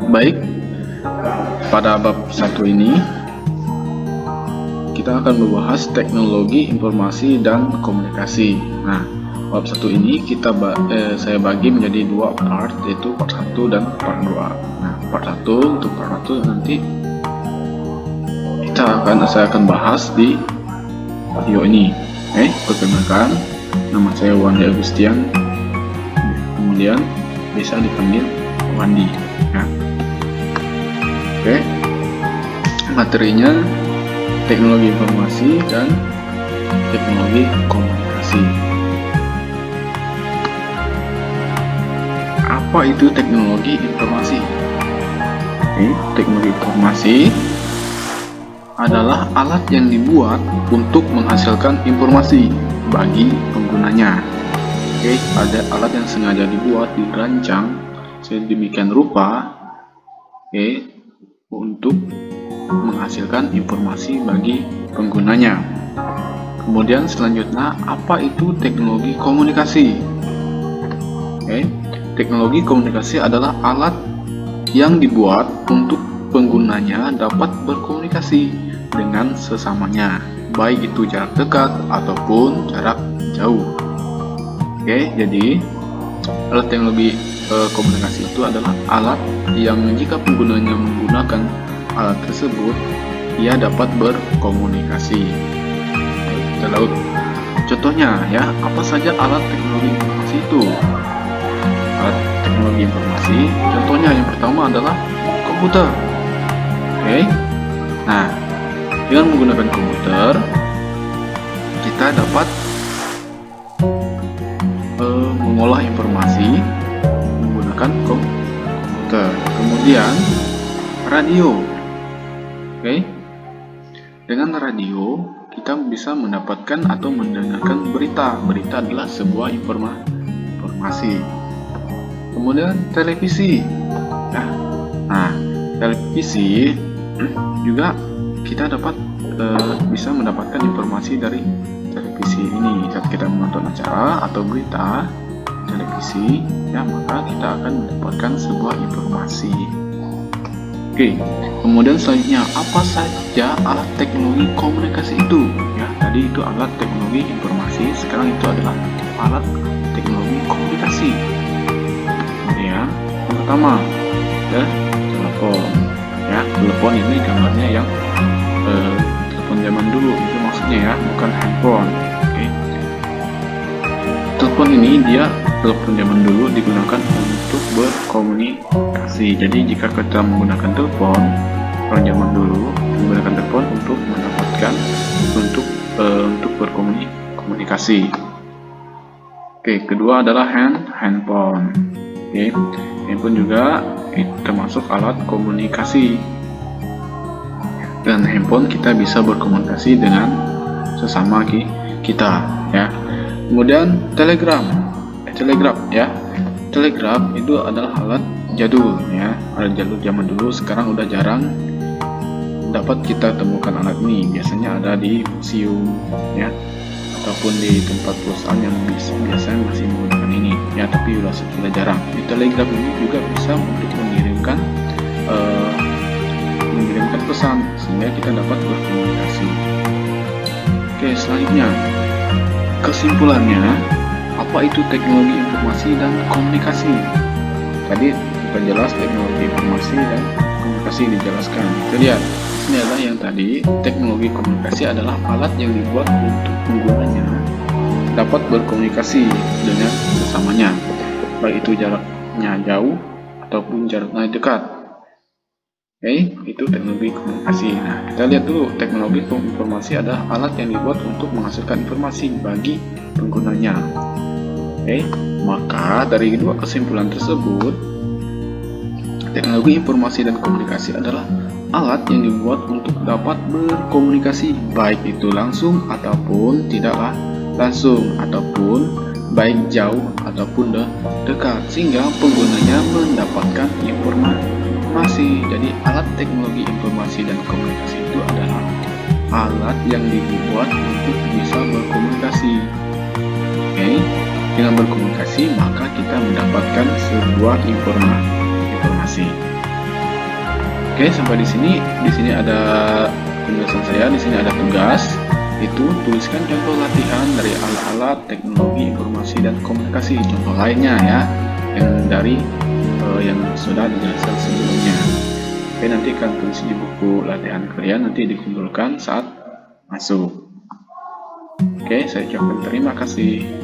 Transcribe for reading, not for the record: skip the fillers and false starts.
Baik, pada bab 1 ini kita akan membahas teknologi informasi dan komunikasi. Nah, bab 1 ini saya bagi menjadi 2 part, yaitu part 1 dan part 2. Nah, part 1 untuk part 1 nanti saya akan bahas di video ini. Perkenalkan, nama saya Wandi Agustian, kemudian bisa dipanggil Wandi. Ya. Materinya teknologi informasi dan teknologi komunikasi. Apa itu teknologi informasi? Teknologi informasi adalah alat yang dibuat untuk menghasilkan informasi bagi penggunanya. Ada alat yang sengaja dibuat, dirancang sedemikian rupa untuk menghasilkan informasi bagi penggunanya. Kemudian selanjutnya, apa itu teknologi komunikasi? Teknologi komunikasi adalah alat yang dibuat untuk penggunanya dapat berkomunikasi dengan sesamanya, baik itu jarak dekat ataupun jarak jauh. Jadi alat teknologi komunikasi itu adalah alat yang jika penggunanya menggunakan alat tersebut, ia dapat berkomunikasi. Contohnya apa saja alat teknologi informasi itu? Alat teknologi informasi, contohnya yang pertama adalah komputer. Nah, dengan menggunakan komputer, kita dapat mengolah informasi menggunakan komputer. Kemudian radio. Dengan radio kita bisa mendapatkan atau mendengarkan berita. Berita adalah sebuah informasi. Kemudian televisi. Nah, televisi juga kita bisa mendapatkan informasi dari televisi ini. Saat kita menonton acara atau berita televisi, maka kita akan mendapatkan sebuah informasi. Kemudian selanjutnya, apa saja alat teknologi komunikasi itu? Tadi itu alat teknologi informasi, sekarang itu adalah alat teknologi komunikasi. Yang pertama, telepon. Telepon ini gambarnya yang telepon zaman dulu, itu maksudnya bukan handphone. Telepon ini telepon zaman dulu digunakan untuk berkomunikasi. Jadi jika kita menggunakan telepon, orang zaman dulu menggunakan telepon untuk mendapatkan untuk berkomunikasi. Kedua adalah handphone. Handphone juga termasuk alat komunikasi. Dan handphone kita bisa berkomunikasi dengan sesama kita. Kemudian telegraf itu adalah alat jadul. Alat jadul zaman dulu, sekarang udah jarang dapat kita temukan alat ini. Biasanya ada di museum ataupun di tempat perusahaan yang biasanya masih menggunakan ini. Tapi sudah jarang. Di telegraf ini juga bisa untuk mengirimkan pesan sehingga kita dapat berkomunikasi. Selanjutnya, kesimpulannya, apa itu teknologi informasi dan komunikasi? Tadi kita jelas teknologi informasi dan komunikasi dijelaskan. Kita lihat, ini adalah yang tadi, teknologi komunikasi adalah alat yang dibuat untuk penggunanya dapat berkomunikasi dengan sesamanya, baik itu jaraknya jauh ataupun jaraknya dekat. Itu teknologi komunikasi. Nah, kita lihat dulu, teknologi informasi adalah alat yang dibuat untuk menghasilkan informasi bagi penggunanya. Maka dari dua kesimpulan tersebut, teknologi informasi dan komunikasi adalah alat yang dibuat untuk dapat berkomunikasi, baik itu langsung ataupun tidaklah langsung, ataupun baik jauh ataupun dekat, sehingga penggunanya mendapatkan informasi. Jadi alat teknologi informasi dan komunikasi itu adalah alat yang dibuat untuk bisa berkomunikasi. Dengan berkomunikasi, maka kita mendapatkan sebuah informasi. Oke, sampai di sini. Di sini ada penjelasan saya. Di sini ada tugas. Itu tuliskan contoh latihan dari alat-alat teknologi informasi dan komunikasi. Contoh lainnya ya, yang dari yang sudah dijelaskan sebelumnya. Oke, nanti akan tulis di buku latihan kalian, nanti dikumpulkan saat masuk. Oke, saya ucapkan terima kasih.